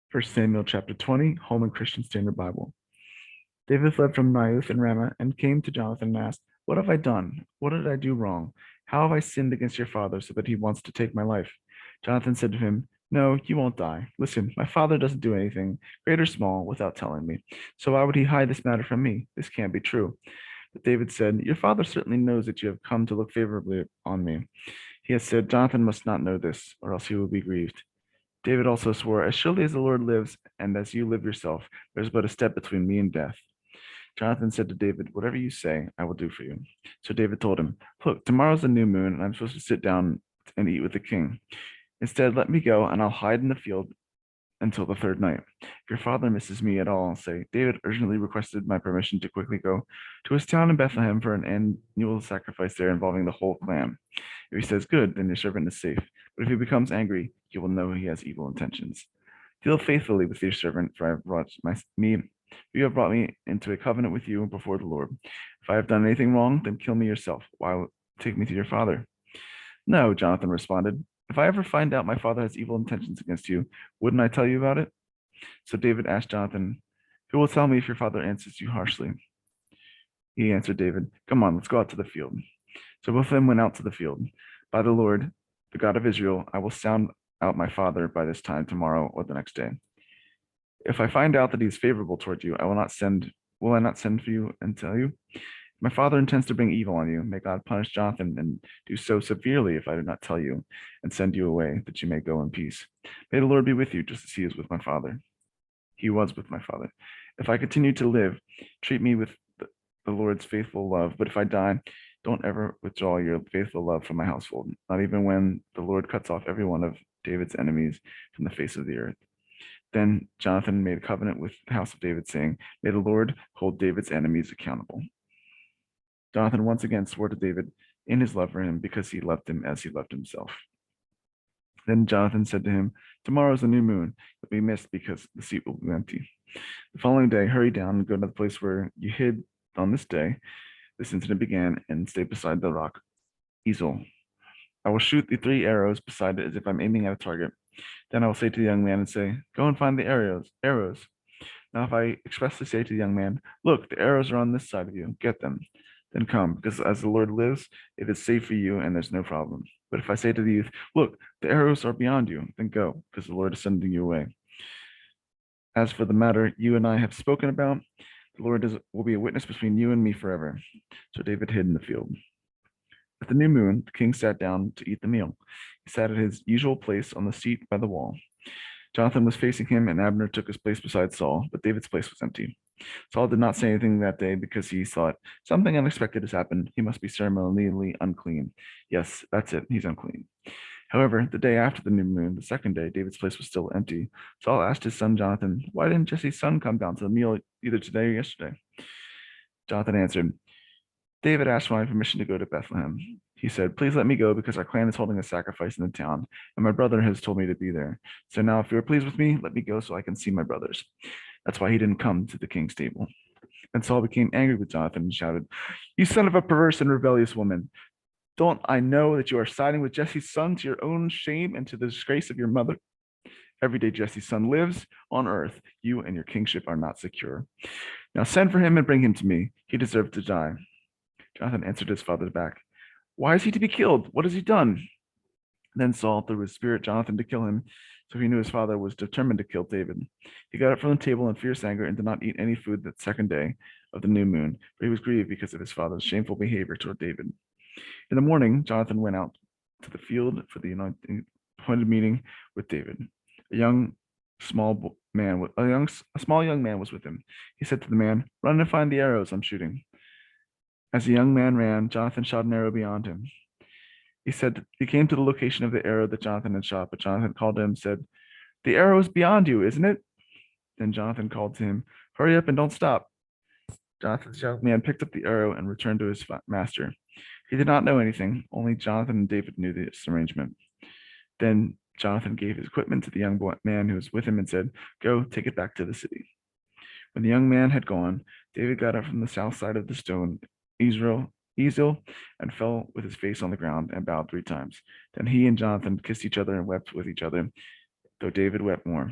First Samuel chapter 20, Holman Christian Standard Bible. David fled from Naioth and Ramah and came to Jonathan and asked, "What have I done? What did I do wrong? How have I sinned against your father so that he wants to take my life?" Jonathan said to him, "No, you won't die. Listen, my father doesn't do anything, great or small, without telling me. So why would he hide this matter from me? This can't be true." But David said, "Your father certainly knows that you have come to look favorably on me. He has said, 'Jonathan must not know this, or else he will be grieved.'" David also swore, "As surely as the Lord lives, and as you live yourself, there's but a step between me and death." Jonathan said to David, "Whatever you say, I will do for you." So David told him, "Look, tomorrow's a new moon, and I'm supposed to sit down and eat with the king. Instead, let me go, and I'll hide in the field until the third night. If your father misses me at all, say, 'David urgently requested my permission to quickly go to his town in Bethlehem for an annual sacrifice there involving the whole clan.' If he says, 'Good,' then your servant is safe. But if he becomes angry, you will know he has evil intentions. Deal faithfully with your servant, for I have brought me. You have brought me into a covenant with you before the Lord. If I have done anything wrong, then kill me yourself. Why take me to your father?" "No," Jonathan responded. "If I ever find out my father has evil intentions against you, wouldn't I tell you about it?" So David asked Jonathan, "Who will tell me if your father answers you harshly?" He answered David, "Come on, let's go out to the field." So both of them went out to the field. "By the Lord, the God of Israel, I will sound out my father by this time tomorrow or the next day. If I find out that he is favorable toward you, will I not send for you and tell you? My father intends to bring evil on you. May God punish Jonathan and do so severely if I do not tell you and send you away, that you may go in peace. May the Lord be with you, just as he is with my father. He was with my father. If I continue to live, treat me with the Lord's faithful love. But if I die, don't ever withdraw your faithful love from my household, not even when the Lord cuts off every one of David's enemies from the face of the earth." Then Jonathan made a covenant with the house of David, saying, "May the Lord hold David's enemies accountable." Jonathan once again swore to David in his love for him because he loved him as he loved himself. Then Jonathan said to him, "Tomorrow is a new moon. You'll be missed because the seat will be empty. The following day, hurry down and go to the place where you hid on this day this incident began and stay beside the rock Ezel. I will shoot the 3 arrows beside it as if I'm aiming at a target. Then I will say to the young man and say, 'Go and find the arrows.' Now, if I expressly say to the young man, 'Look, the arrows are on this side of you, get them,' then come, because as the Lord lives, it is safe for you and there's no problem. But if I say to the youth, 'Look, the arrows are beyond you,' then go, because the Lord is sending you away. As for the matter you and I have spoken about, the Lord will be a witness between you and me forever." So David hid in the field. At the new moon, the king sat down to eat the meal. He sat at his usual place on the seat by the wall. Jonathan was facing him, and Abner took his place beside Saul, but David's place was empty. Saul did not say anything that day because he thought, "Something unexpected has happened. He must be ceremonially unclean. Yes, that's it. He's unclean." However, the day after the new moon, the second day, David's place was still empty. Saul asked his son Jonathan, "Why didn't Jesse's son come down to the meal either today or yesterday?" Jonathan answered, "David asked for my permission to go to Bethlehem. He said, 'Please let me go because our clan is holding a sacrifice in the town, and my brother has told me to be there. So now, if you are pleased with me, let me go so I can see my brothers.' That's why he didn't come to the king's table." And Saul became angry with Jonathan and shouted, "You son of a perverse and rebellious woman! Don't I know that you are siding with Jesse's son to your own shame and to the disgrace of your mother? Every day Jesse's son lives on earth, you and your kingship are not secure. Now send for him and bring him to me. He deserves to die." Jonathan answered his father back, "Why is he to be killed? What has he done?" Then Saul threw his spirit Jonathan to kill him, so he knew his father was determined to kill David. He got up from the table in fierce anger and did not eat any food that second day of the new moon, for he was grieved because of his father's shameful behavior toward David. In the morning, Jonathan went out to the field for the appointed meeting with David. A young a small young man was with him. He said to the man, "Run and find the arrows I'm shooting." As the young man ran, Jonathan shot an arrow beyond him. He came to the location of the arrow that Jonathan had shot, but Jonathan called to him and said, "The arrow is beyond you, isn't it?" Then Jonathan called to him, "Hurry up and don't stop." Jonathan's young man picked up the arrow and returned to his master. He did not know anything, only Jonathan and David knew this arrangement. Then Jonathan gave his equipment to the young man who was with him and said, "Go, take it back to the city." When the young man had gone, David got up from the south side of the stone, Ezel, and fell with his face on the ground and bowed 3 times. Then he and Jonathan kissed each other and wept with each other, though David wept more.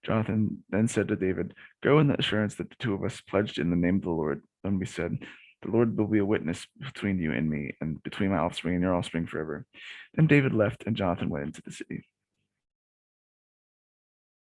Jonathan then said to David, "Go in the assurance that the two of us pledged in the name of the Lord." Then we said, "The Lord will be a witness between you and me, and between my offspring and your offspring forever." Then David left, and Jonathan went into the city.